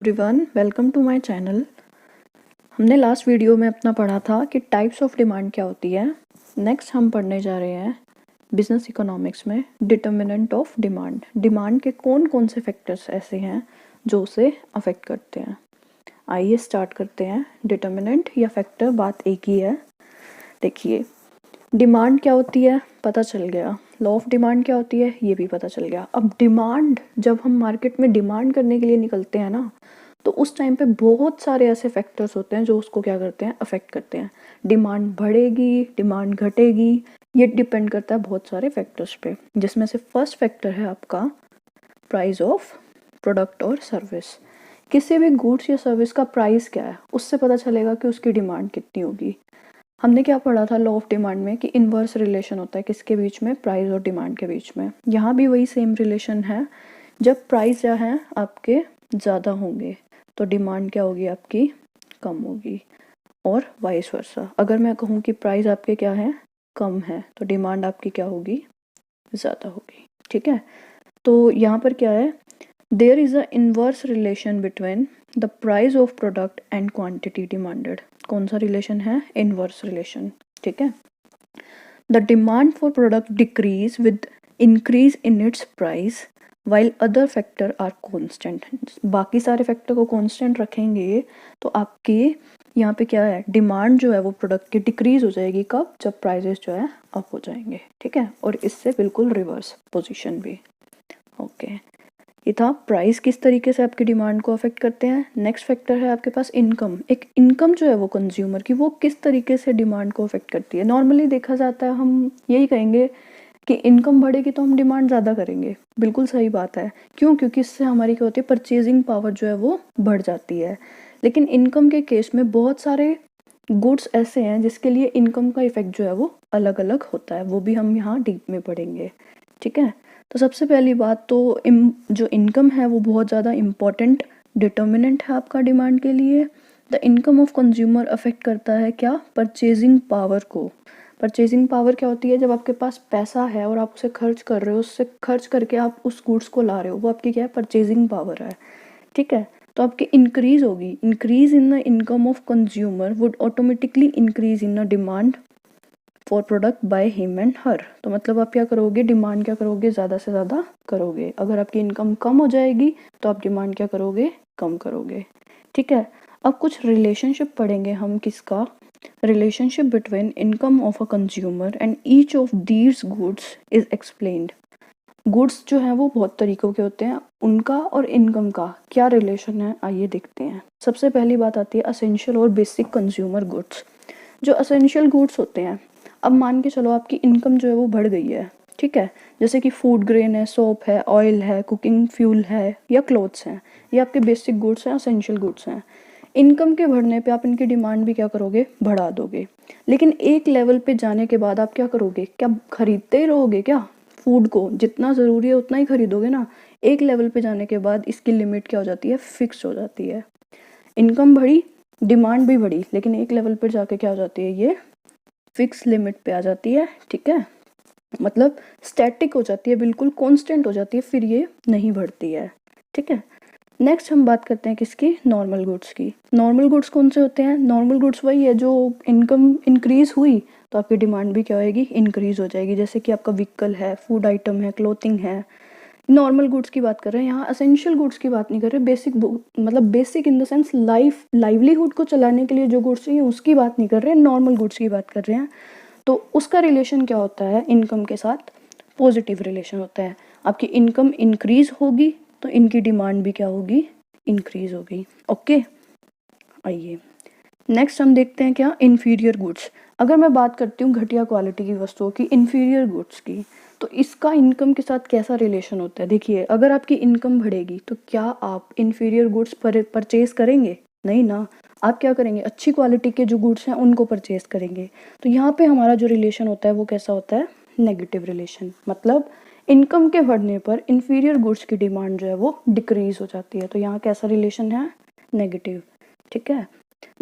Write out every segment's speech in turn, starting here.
Everyone, welcome to my channel. हमने last video में अपना पढ़ा था कि टाइप्स ऑफ डिमांड क्या होती है। नेक्स्ट हम पढ़ने जा रहे हैं बिजनेस इकोनॉमिक्स में डिटर्मिनेंट ऑफ डिमांड। डिमांड के कौन कौन से फैक्टर्स ऐसे हैं जो उसे अफेक्ट करते हैं। आइए स्टार्ट करते हैं। डिटर्मिनेंट या फैक्टर बात एक ही है। देखिए, डिमांड क्या होती है पता चल गया, लॉ ऑफ डिमांड क्या होती है ये भी पता चल गया। अब डिमांड, जब हम मार्केट में डिमांड करने के लिए निकलते हैं ना, तो उस टाइम पे बहुत सारे ऐसे फैक्टर्स होते हैं जो उसको क्या करते हैं, अफेक्ट करते हैं। डिमांड बढ़ेगी, डिमांड घटेगी, ये डिपेंड करता है बहुत सारे फैक्टर्स पे, जिसमें से फर्स्ट फैक्टर है आपका प्राइस ऑफ प्रोडक्ट और सर्विस। किसी भी गुड्स या सर्विस का प्राइस क्या है उससे पता चलेगा कि उसकी डिमांड कितनी होगी। हमने क्या पढ़ा था लॉ ऑफ डिमांड में कि इनवर्स रिलेशन होता है किसके बीच में, प्राइस और डिमांड के बीच में। यहाँ भी वही सेम रिलेशन है। जब प्राइस जो है आपके ज़्यादा होंगे तो डिमांड क्या होगी, आपकी कम होगी, और वाइस वर्सा। अगर मैं कहूँ कि प्राइस आपके क्या है, कम है, तो डिमांड आपकी क्या होगी, ज़्यादा होगी। ठीक है, तो यहाँ पर क्या है, there is a inverse relation between the price of product and quantity demanded. कौन सा रिलेशन है, इनवर्स रिलेशन। ठीक है, the demand for product decreases with increase in its price while other factor are constant. बाकी सारे factor को constant रखेंगे तो आपके यहाँ पे क्या है, डिमांड जो है वो प्रोडक्ट की डिक्रीज हो जाएगी। कब, जब प्राइजेस जो है अप हो जाएंगे। ठीक है, और इससे बिल्कुल रिवर्स पोजीशन भी। ओके, ये था प्राइस किस तरीके से आपकी डिमांड को अफेक्ट करते हैं। नेक्स्ट फैक्टर है आपके पास इनकम। एक इनकम जो है वो कंज्यूमर की, वो किस तरीके से डिमांड को अफेक्ट करती है। नॉर्मली देखा जाता है, हम यही कहेंगे कि इनकम बढ़ेगी तो हम डिमांड ज़्यादा करेंगे। बिल्कुल सही बात है। क्यों, क्योंकि इससे हमारी क्या होती है, परचेजिंग पावर जो है वो बढ़ जाती है। लेकिन इनकम के केस में बहुत सारे गुड्स ऐसे हैं जिसके लिए इनकम का इफेक्ट जो है वो अलग अलग होता है, वो भी हम यहाँ डीप में पढ़ेंगे। ठीक है, तो सबसे पहली बात तो जो इनकम है वो बहुत ज़्यादा इम्पॉर्टेंट डिटर्मिनेंट है आपका डिमांड के लिए। The income of consumer affect करता है क्या, परचेजिंग पावर को। परचेजिंग पावर क्या होती है, जब आपके पास पैसा है और आप उसे खर्च कर रहे हो, उससे खर्च करके आप उस गुड्स को ला रहे हो, वो आपकी क्या है, परचेजिंग पावर है। ठीक है, तो आपकी इंक्रीज होगी। Increase in the income of consumer would automatically increase in the demand for product by him and her. तो मतलब आप क्या करोगे, डिमांड क्या करोगे, ज़्यादा से ज़्यादा करोगे। अगर आपकी इनकम कम हो जाएगी तो आप डिमांड क्या करोगे, कम करोगे। ठीक है, अब कुछ रिलेशनशिप पढ़ेंगे हम। किसका, relationship between income of a consumer and each of these goods is explained. Goods जो हैं वो बहुत तरीक़ों के होते हैं, उनका और इनकम का क्या रिलेशन है आइए देखते हैं। सबसे पहली बात आती है असेंशियल और बेसिक कंज्यूमर गुड्स। जो असेंशियल गुड्स होते हैं, अब मान के चलो आपकी इनकम जो है वो बढ़ गई है। ठीक है, जैसे कि फूड ग्रेन है, सोप है, ऑयल है, कुकिंग फ्यूल है, या क्लोथ्स हैं, ये आपके बेसिक गुड्स हैं, असेंशियल गुड्स हैं। इनकम के बढ़ने पे आप इनकी डिमांड भी क्या करोगे, बढ़ा दोगे। लेकिन एक लेवल पे जाने के बाद आप क्या करोगे, क्या खरीदते ही रहोगे क्या, फूड को जितना ज़रूरी है उतना ही खरीदोगे ना। एक लेवल पे जाने के बाद इसकी लिमिट क्या हो जाती है, फिक्स हो जाती है। इनकम बढ़ी, डिमांड भी बढ़ी, लेकिन एक लेवल पर जाके क्या हो जाती है, ये फिक्स लिमिट पे आ जाती है। ठीक है, मतलब स्टैटिक हो जाती है, बिल्कुल कांस्टेंट हो जाती है, फिर ये नहीं बढ़ती है। ठीक है, नेक्स्ट हम बात करते हैं किसकी, नॉर्मल गुड्स की। नॉर्मल गुड्स कौन से होते हैं, नॉर्मल गुड्स वही है जो इनकम इंक्रीज हुई तो आपकी डिमांड भी क्या होएगी, इंक्रीज हो जाएगी। जैसे कि आपका व्हीकल है, फूड आइटम है, क्लोथिंग है। नॉर्मल गुड्स की बात कर रहे हैं यहाँ, असेंशियल गुड्स की बात नहीं कर रहे। बेसिक मतलब basic in the sense livelihood को चलाने के लिए जो गुड्स चाहिए उसकी बात नहीं कर रहे हैं, नॉर्मल गुड्स की बात कर रहे हैं। तो उसका रिलेशन क्या होता है इनकम के साथ, पॉजिटिव रिलेशन होता है। आपकी इनकम इंक्रीज होगी तो इनकी डिमांड भी क्या होगी, इंक्रीज होगी। ओके, आइए नेक्स्ट हम देखते हैं क्या, इन्फीरियर गुड्स। अगर मैं बात करती हूँ घटिया क्वालिटी की वस्तुओं की, इन्फीरियर गुड्स की, तो इसका इनकम के साथ कैसा रिलेशन होता है। देखिए, अगर आपकी इनकम बढ़ेगी तो क्या आप इन्फीरियर गुड्स परचेज करेंगे, नहीं ना। आप क्या करेंगे, अच्छी क्वालिटी के जो गुड्स हैं उनको परचेज करेंगे। तो यहाँ पे हमारा जो रिलेशन होता है वो कैसा होता है, नेगेटिव रिलेशन। मतलब इनकम के बढ़ने पर इन्फीरियर गुड्स की डिमांड जो है वो डिक्रीज हो जाती है। तो यहाँ कैसा रिलेशन है, नेगेटिव। ठीक है,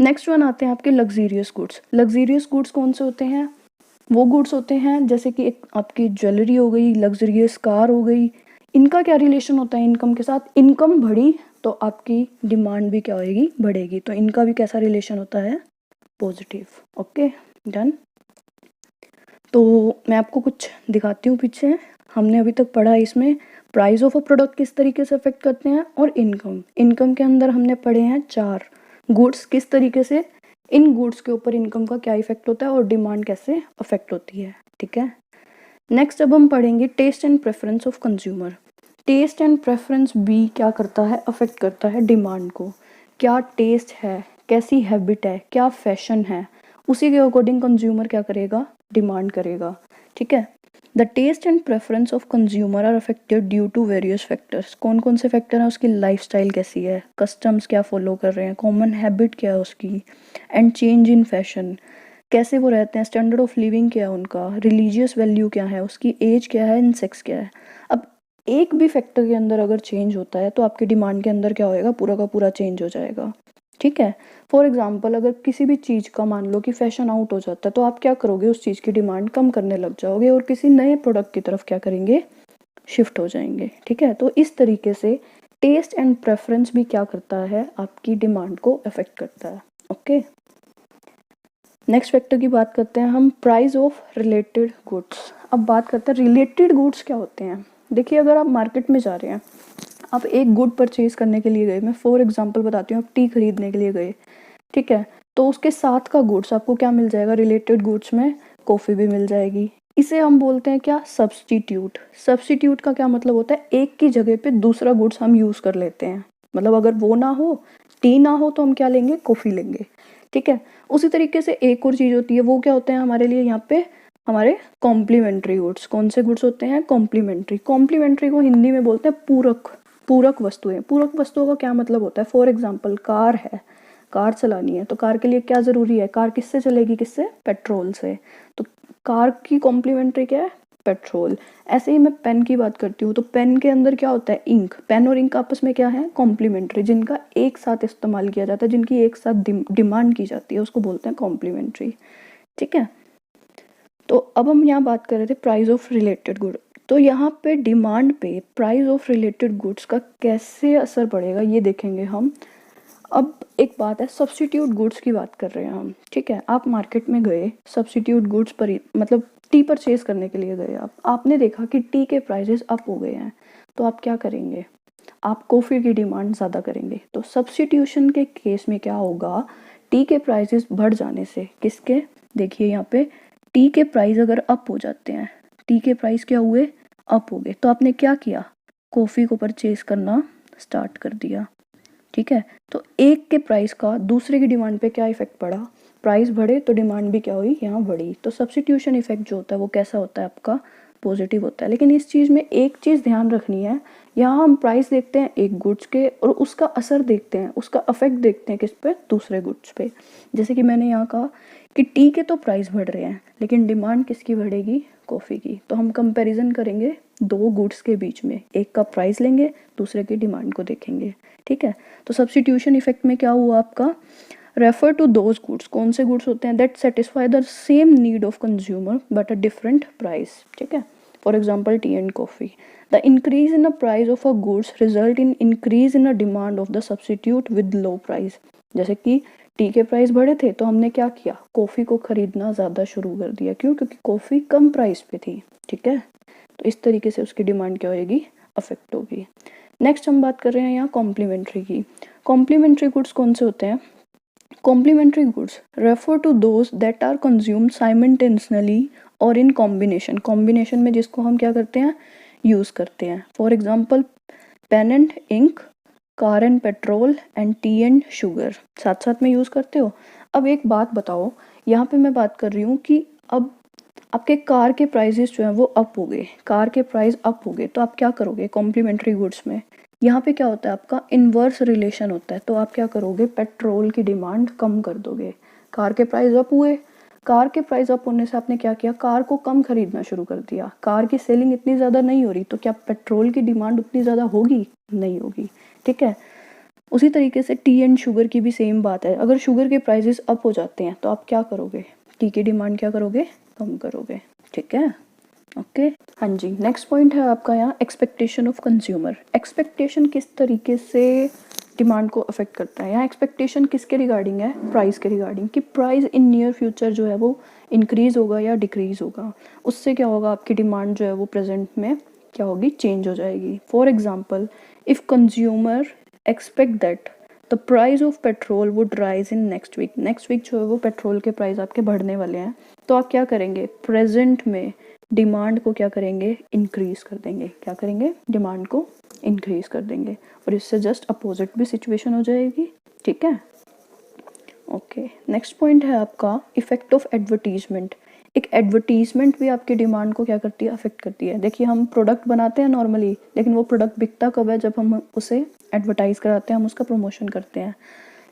नेक्स्ट वन आते हैं आपके लग्जीरियस गुड्स। लग्जीरियस गुड्स कौन से होते हैं, वो गुड्स होते हैं जैसे कि एक आपकी ज्वेलरी हो गई, लग्जरियस कार हो गई। इनका क्या रिलेशन होता है इनकम के साथ, इनकम बढ़ी तो आपकी डिमांड भी क्या होएगी, बढ़ेगी। तो इनका भी कैसा रिलेशन होता है, पॉजिटिव। Okay, done. तो मैं आपको कुछ दिखाती हूँ पीछे। हमने अभी तक पढ़ा इसमें प्राइस ऑफ अ प्रोडक्ट किस तरीके से अफेक्ट करते हैं, और इनकम के अंदर हमने पढ़े हैं 4 गुड्स किस तरीके से, इन गुड्स के ऊपर इनकम का क्या इफेक्ट होता है, और डिमांड कैसे अफेक्ट होती है। ठीक है, नेक्स्ट अब हम पढ़ेंगे taste and preference of consumer. Taste and preference भी क्या करता है, अफेक्ट करता है डिमांड को। क्या टेस्ट है, कैसी हैबिट है, क्या फैशन है, उसी के अकॉर्डिंग कंज्यूमर क्या करेगा, डिमांड करेगा। ठीक है, the taste and preference of consumer are affected due to various factors. कौन कौन से फैक्टर हैं, उसकी लाइफस्टाइल कैसी है, कस्टम्स क्या फॉलो कर रहे हैं, कॉमन हैबिट क्या है उसकी, एंड चेंज इन फैशन, कैसे वो रहते हैं, स्टैंडर्ड ऑफ लिविंग क्या है उनका, रिलीजियस वैल्यू क्या है, उसकी एज क्या है, एंड सेक्स क्या है। अब एक भी फैक्टर के अंदर अगर चेंज होता है तो आपकी डिमांड के अंदर क्या होएगा, पूरा का पूरा चेंज हो जाएगा। ठीक है, फॉर एग्जाम्पल अगर किसी भी चीज़ का मान लो कि फैशन आउट हो जाता है, तो आप क्या करोगे, उस चीज़ की डिमांड कम करने लग जाओगे और किसी नए प्रोडक्ट की तरफ क्या करेंगे, शिफ्ट हो जाएंगे। ठीक है, तो इस तरीके से टेस्ट एंड प्रेफरेंस भी क्या करता है, आपकी डिमांड को अफेक्ट करता है। ओके, नेक्स्ट फैक्टर की बात करते हैं हम, प्राइस ऑफ रिलेटेड गुड्स। अब बात करते हैं रिलेटेड गुड्स क्या होते हैं। देखिए, अगर आप मार्केट में जा रहे हैं, आप एक गुड परचेज करने के लिए गए, मैं फॉर एग्जांपल बताती हूँ, आप टी खरीदने के लिए गए। ठीक है, तो उसके साथ का गुड्स आपको क्या मिल जाएगा, रिलेटेड गुड्स में कॉफ़ी भी मिल जाएगी। इसे हम बोलते हैं क्या, सब्सटीट्यूट। सब्सटीट्यूट का क्या मतलब होता है, एक की जगह पे दूसरा गुड्स हम यूज़ कर लेते हैं। मतलब अगर वो ना हो, टी ना हो, तो हम क्या लेंगे, कॉफ़ी लेंगे। ठीक है, उसी तरीके से एक और चीज़ होती है, वो क्या होते हैं हमारे लिए यहाँ पे, हमारे कॉम्प्लीमेंट्री गुड्स। कौन से गुड्स होते हैं, कॉम्प्लीमेंट्री। कॉम्प्लीमेंट्री को हिंदी में बोलते हैं पूरक वस्तुएं। पूरक वस्तुओं का क्या मतलब होता है, फॉर एग्जाम्पल कार है, कार चलानी है, तो कार के लिए क्या ज़रूरी है, कार किससे चलेगी, किससे, पेट्रोल से। तो कार की कॉम्प्लीमेंट्री क्या है, पेट्रोल। ऐसे ही मैं पेन की बात करती हूँ, तो पेन के अंदर क्या होता है, इंक। पेन और इंक आपस में क्या है, कॉम्प्लीमेंट्री, जिनका एक साथ इस्तेमाल किया जाता है, जिनकी एक साथ डिमांड की जाती है, उसको बोलते हैं कॉम्प्लीमेंट्री। ठीक है, तो अब हम यहाँ बात कर रहे थे प्राइस ऑफ रिलेटेड गुड। तो यहाँ पे डिमांड पे प्राइस ऑफ रिलेटेड गुड्स का कैसे असर पड़ेगा, ये देखेंगे हम। अब एक बात है, सब्स्टिट्यूट गुड्स की बात कर रहे हैं हम। ठीक है, आप मार्केट में गए, सब्स्टिट्यूट गुड्स पर मतलब टी परचेज करने के लिए गए, आपने देखा कि टी के प्राइजेस अप हो गए हैं, तो आप क्या करेंगे, आप कॉफ़ी की डिमांड ज़्यादा करेंगे। तो सब्स्टिट्यूशन के केस में क्या होगा, टी के प्राइजेस बढ़ जाने से, किसके, देखिए यहाँ पे टी के प्राइस अगर अप हो जाते हैं, टी के प्राइस क्या हुए, अप हो गए, तो आपने क्या किया, कॉफ़ी को परचेज करना स्टार्ट कर दिया। ठीक है, तो एक के प्राइस का दूसरे की डिमांड पे क्या इफेक्ट पड़ा, प्राइस बढ़े तो डिमांड भी क्या हुई, यहाँ बढ़ी। तो सब्स्टिट्यूशन इफेक्ट जो होता है वो कैसा होता है, आपका पॉजिटिव होता है। लेकिन इस चीज़ में एक चीज़ ध्यान रखनी है, यहाँ हम प्राइस देखते हैं एक गुड्स के, और उसका असर देखते हैं, उसका इफेक्ट देखते हैं किस पे, दूसरे गुड्स पे। जैसे कि मैंने यहाँ कहा कि टी के तो प्राइस बढ़ रहे हैं, लेकिन डिमांड किसकी बढ़ेगी, कॉफ़ी की। तो हम कंपैरिजन करेंगे दो गुड्स के बीच में, एक का प्राइस लेंगे, दूसरे की डिमांड को देखेंगे। ठीक है, तो सब्स्टिट्यूशन इफेक्ट में क्या हुआ आपका, रेफर टू दोज गुड्स। कौन से गुड्स होते हैं, that satisfy the same need of consumer but a different price. ठीक है, for example T and coffee. The increase in the price of a goods result in increase in a demand of the substitute with low price. जैसे कि T के price बढ़े थे, तो हमने क्या किया, कॉफ़ी को खरीदना ज़्यादा शुरू कर दिया। क्यों, क्योंकि कॉफ़ी कम प्राइस पे थी। ठीक है, तो इस तरीके से उसकी डिमांड क्या होगी, अफेक्ट होगी। नेक्स्ट हम बात कर रहे हैं यहाँ कॉम्प्लीमेंट्री की। कॉम्प्लीमेंट्री गुड्स कौन से होते हैं, complementary goods refer to those that are consumed simultaneously और इन कॉम्बिनेशन। कॉम्बिनेशन में जिसको हम क्या करते हैं, यूज़ करते हैं। For example pen and ink, car and petrol, and tea and sugar, साथ साथ में यूज़ करते हो। अब एक बात बताओ, यहाँ पे मैं बात कर रही हूँ कि अब आपके कार के प्राइजेस जो हैं वो अप हो गए, कार के प्राइस अप हो गए, तो आप क्या करोगे, कॉम्प्लीमेंट्री गुड्स में यहाँ पे क्या होता है, आपका इन्वर्स रिलेशन होता है। तो आप क्या करोगे, पेट्रोल की डिमांड कम कर दोगे। कार के प्राइस अप हुए, कार के प्राइस अप होने से आपने क्या किया, कार को कम खरीदना शुरू कर दिया। कार की सेलिंग इतनी ज़्यादा नहीं हो रही, तो क्या पेट्रोल की डिमांड उतनी ज़्यादा होगी, नहीं होगी। ठीक है, उसी तरीके से टी एंड शुगर की भी सेम बात है। अगर शुगर के प्राइजेस अप हो जाते हैं, तो आप क्या करोगे, टी की डिमांड क्या करोगे, कम करोगे। ठीक है, ओके। हाँ जी, नेक्स्ट पॉइंट है आपका यहाँ एक्सपेक्टेशन ऑफ कंज्यूमर। एक्सपेक्टेशन किस तरीके से डिमांड को अफेक्ट करता है। यहाँ एक्सपेक्टेशन किसके रिगार्डिंग है, प्राइस के रिगार्डिंग, कि प्राइस इन नियर फ्यूचर जो है वो इंक्रीज़ होगा या डिक्रीज़ होगा। उससे क्या होगा, आपकी डिमांड जो है वो प्रेजेंट में क्या होगी, चेंज हो जाएगी। For example, if consumer expect that the price of petrol would rise in next week, next week जो है वो पेट्रोल के प्राइस आपके बढ़ने वाले हैं, तो आप क्या करेंगे, प्रेजेंट में डिमांड को क्या करेंगे, इंक्रीज कर देंगे। क्या करेंगे, डिमांड को इंक्रीज कर देंगे। और इससे जस्ट अपोजिट भी सिचुएशन हो जाएगी। ठीक है, ओके। नेक्स्ट पॉइंट है आपका इफेक्ट ऑफ एडवर्टीजमेंट। एक एडवर्टीजमेंट भी आपकी डिमांड को क्या करती है, अफेक्ट करती है। देखिए, हम प्रोडक्ट बनाते हैं नॉर्मली, लेकिन वो प्रोडक्ट बिकता कब है, जब हम उसे एडवर्टाइज कराते हैं, हम उसका प्रमोशन करते हैं।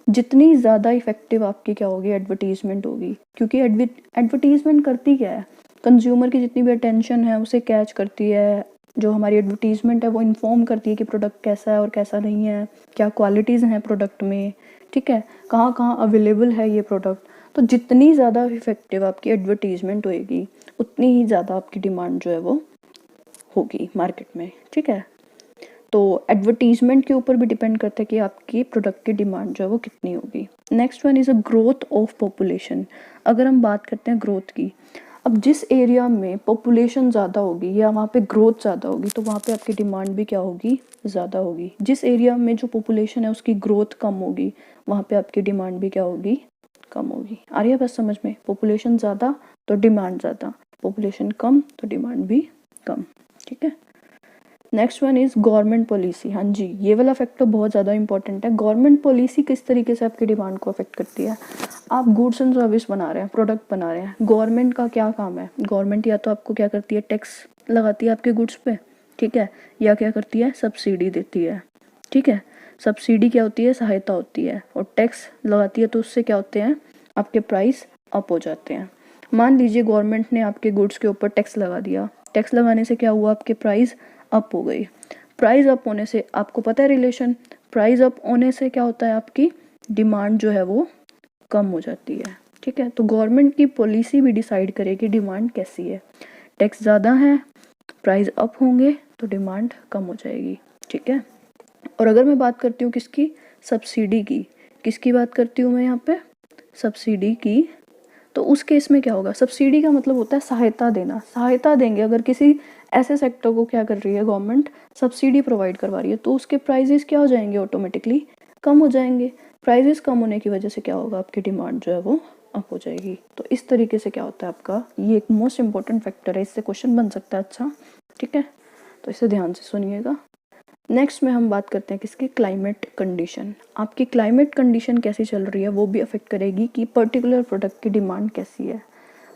जितनी ज़्यादा इफेक्टिव आपकी क्या होगी, एडवर्टीजमेंट होगी, क्योंकि एडवर्टीजमेंट करती क्या है, कंज्यूमर की जितनी भी अटेंशन है उसे कैच करती है। जो हमारी एडवर्टीजमेंट है वो इन्फॉर्म करती है कि प्रोडक्ट कैसा है और कैसा नहीं है, क्या क्वालिटीज़ हैं प्रोडक्ट में, ठीक है, कहाँ कहाँ अवेलेबल है ये प्रोडक्ट। तो जितनी ज़्यादा इफेक्टिव आपकी एडवर्टीजमेंट होएगी, उतनी ही ज़्यादा आपकी डिमांड जो है वो होगी मार्केट में। ठीक है, तो एडवर्टीजमेंट के ऊपर भी डिपेंड करता है कि आपकी प्रोडक्ट की डिमांड जो है वो कितनी होगी। Next one is a growth of population. अगर हम बात करते हैं ग्रोथ की, अब जिस एरिया में पॉपुलेशन ज़्यादा होगी या वहाँ पे ग्रोथ ज़्यादा होगी, तो वहाँ पे आपकी डिमांड भी क्या होगी, ज़्यादा होगी। जिस एरिया में जो पॉपुलेशन है उसकी ग्रोथ कम होगी, वहाँ पे आपकी डिमांड भी क्या होगी, कम होगी। आ रही है बस समझ में, पॉपुलेशन ज़्यादा तो डिमांड ज़्यादा, पॉपुलेशन कम तो डिमांड भी कम। ठीक है, next one is government policy. हाँ जी, ये वाला फैक्टर बहुत ज़्यादा इंपॉर्टेंट है। गवर्नमेंट पॉलिसी किस तरीके से आपकी डिमांड को अफेक्ट करती है। आप गुड्स एंड सर्विस बना रहे हैं, प्रोडक्ट बना रहे हैं, गवर्नमेंट का क्या काम है, गवर्नमेंट या तो आपको क्या करती है, टैक्स लगाती है आपके गुड्स पे, ठीक है, या क्या करती है, सब्सिडी देती है। ठीक है, सब्सिडी क्या होती है, सहायता होती है, और टैक्स लगाती है तो उससे क्या होते हैं, आपके प्राइस अप हो जाते हैं। मान लीजिए गवर्नमेंट ने आपके गुड्स के ऊपर टैक्स लगा दिया, टैक्स लगाने से क्या हुआ, आपके प्राइस अप हो गई। प्राइस अप होने से आपको पता है रिलेशन, प्राइस अप होने से क्या होता है, आपकी डिमांड जो है वो कम हो जाती है। ठीक है, तो गवर्नमेंट की पॉलिसी भी डिसाइड करेगी डिमांड कैसी है। टैक्स ज़्यादा है, प्राइस अप होंगे तो डिमांड कम हो जाएगी। ठीक है, और अगर मैं बात करती हूँ किसकी, सब्सिडी की, किसकी बात करती हूँ मैं यहाँ पे, सब्सिडी की, तो उस केस में क्या होगा, सब्सिडी का मतलब होता है सहायता देना। सहायता देंगे, अगर किसी ऐसे सेक्टर को क्या कर रही है गवर्नमेंट, सब्सिडी प्रोवाइड करवा रही है, तो उसके प्राइजेस क्या हो जाएंगे, ऑटोमेटिकली कम हो जाएंगे। प्राइजेस कम होने की वजह से क्या होगा, आपकी डिमांड जो है वो अप हो जाएगी। तो इस तरीके से क्या होता है आपका, ये एक मोस्ट इंपॉर्टेंट फैक्टर है, इससे क्वेश्चन बन सकता है। अच्छा, ठीक है, तो इसे ध्यान से सुनिएगा। नेक्स्ट में हम बात करते हैं किसकी, क्लाइमेट कंडीशन। आपकी क्लाइमेट कंडीशन कैसी चल रही है वो भी अफेक्ट करेगी कि पर्टिकुलर प्रोडक्ट की डिमांड कैसी है।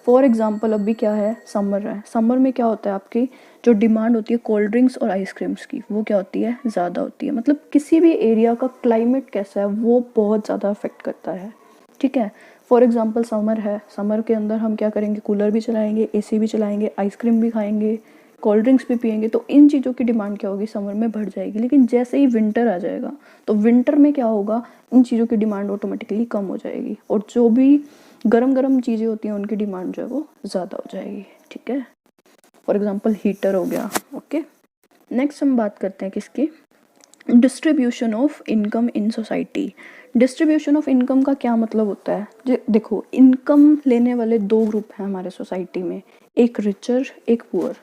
फॉर एग्जांपल, अभी क्या है, समर है, समर में क्या होता है, आपकी जो डिमांड होती है कोल्ड ड्रिंक्स और आइसक्रीम्स की, वो क्या होती है, ज़्यादा होती है। मतलब किसी भी एरिया का क्लाइमेट कैसा है वो बहुत ज़्यादा अफेक्ट करता है। ठीक है, फॉर एग्जांपल समर है, समर के अंदर हम क्या करेंगे, कूलर भी चलाएंगे, एसी भी चलाएंगे, आइसक्रीम भी खाएंगे, कोल्ड ड्रिंक्स भी पियेंगे, तो इन चीज़ों की डिमांड क्या होगी, समर में बढ़ जाएगी। लेकिन जैसे ही विंटर आ जाएगा, तो विंटर में क्या होगा, इन चीज़ों की डिमांड ऑटोमेटिकली कम हो जाएगी, और जो भी गरम गरम चीज़ें होती हैं उनकी डिमांड जो है वो ज़्यादा हो जाएगी। ठीक है, फॉर एग्जांपल हीटर हो गया। ओके, नेक्स्ट हम बात करते हैं किसकी, distribution of income in society. Distribution of income का क्या मतलब होता है, देखो, इनकम लेने वाले दो ग्रुप हैं हमारे सोसाइटी में, एक रिचर, एक पुअर,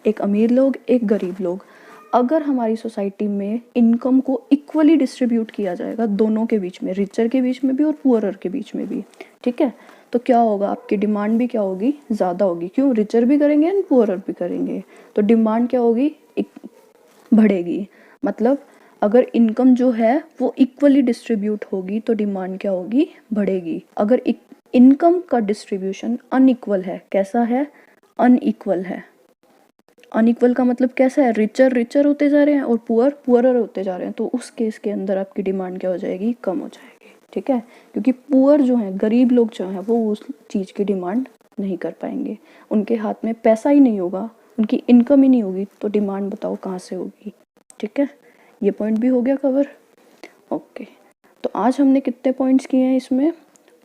एक अमीर लोग, एक गरीब लोग। अगर हमारी सोसाइटी में इनकम को इक्वली डिस्ट्रीब्यूट किया जाएगा दोनों के बीच में, रिचर के बीच में भी और पुअरर के बीच में भी, ठीक है, तो क्या होगा, आपकी डिमांड भी क्या होगी, ज़्यादा होगी। क्यों, रिचर भी करेंगे एंड पुअरर भी करेंगे, तो डिमांड क्या होगी, बढ़ेगी। मतलब अगर इनकम जो है वो इक्वली डिस्ट्रीब्यूट होगी तो डिमांड क्या होगी, बढ़ेगी। अगर इनकम का डिस्ट्रीब्यूशन अनइक्वल है, कैसा है, अनइक्वल है। अनइक्वल का मतलब कैसा है, रिचर रिचर होते जा रहे हैं और पुअर पुअरर होते जा रहे हैं, तो उस केस के अंदर आपकी डिमांड क्या हो जाएगी, कम हो जाएगी। ठीक है, क्योंकि पुअर जो हैं, गरीब लोग जो हैं, वो उस चीज़ की डिमांड नहीं कर पाएंगे, उनके हाथ में पैसा ही नहीं होगा, उनकी इनकम ही नहीं होगी, तो डिमांड बताओ कहाँ से होगी। ठीक है, ये पॉइंट भी हो गया कवर। ओके, तो आज हमने कितने पॉइंट्स किए हैं इसमें।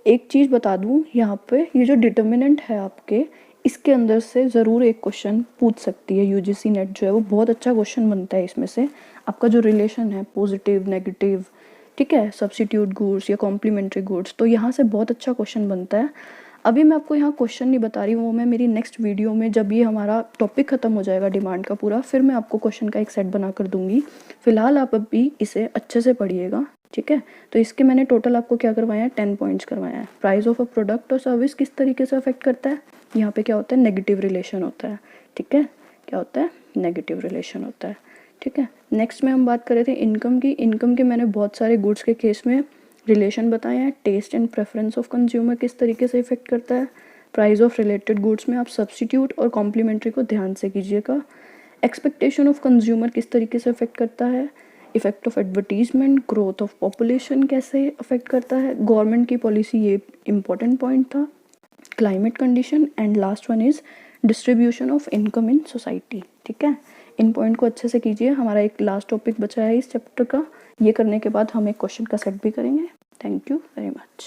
एक चीज़ बता दूं यहाँ पे, ये जो डिटर्मिनेंट है आपके, इसके अंदर से ज़रूर एक क्वेश्चन पूछ सकती है यूजीसी नेट जो है वो बहुत अच्छा क्वेश्चन बनता है इसमें से। आपका जो रिलेशन है पॉजिटिव नेगेटिव, ठीक है, सब्स्टिट्यूट गुड्स या कॉम्प्लीमेंट्री गुड्स। तो यहाँ से बहुत अच्छा क्वेश्चन बनता है। अभी मैं आपको यहाँ क्वेश्चन नहीं बता रही हूँ, वो मैं मेरी नेक्स्ट वीडियो में, जब ये हमारा टॉपिक ख़त्म हो जाएगा डिमांड का पूरा, फिर मैं आपको क्वेश्चन का एक सेट बना कर दूंगी। फिलहाल आप अभी इसे अच्छे से पढ़िएगा, ठीक है। तो इसके मैंने टोटल आपको क्या करवाया है, 10 पॉइंट्स करवाया है। प्राइस ऑफ अ प्रोडक्ट और सर्विस किस तरीके से अफेक्ट करता है, यहाँ पे क्या होता है, नेगेटिव रिलेशन होता है, ठीक है। क्या होता है, नेगेटिव रिलेशन होता है, ठीक है। नेक्स्ट में हम बात कर रहे थे इनकम की। इनकम के मैंने बहुत सारे गुड्स के केस में रिलेशन बताए हैं। Taste and preference of consumer किस तरीके से इफेक्ट करता है। प्राइस ऑफ रिलेटेड गुड्स में आप सब्स्टिट्यूट और कॉम्प्लीमेंट्री को ध्यान से कीजिएगा। एक्सपेक्टेशन ऑफ कंज्यूमर किस तरीके से अफेक्ट करता है। Effect of advertisement, growth of population कैसे अफेक्ट करता है। गवर्नमेंट की पॉलिसी, ये इंपॉर्टेंट पॉइंट था। Climate condition and last one is distribution of income in society, ठीक है। इन पॉइंट को अच्छे से कीजिए। हमारा एक लास्ट टॉपिक बचा है इस चैप्टर का, ये करने के बाद हम एक क्वेश्चन का सेट भी करेंगे। Thank you very much.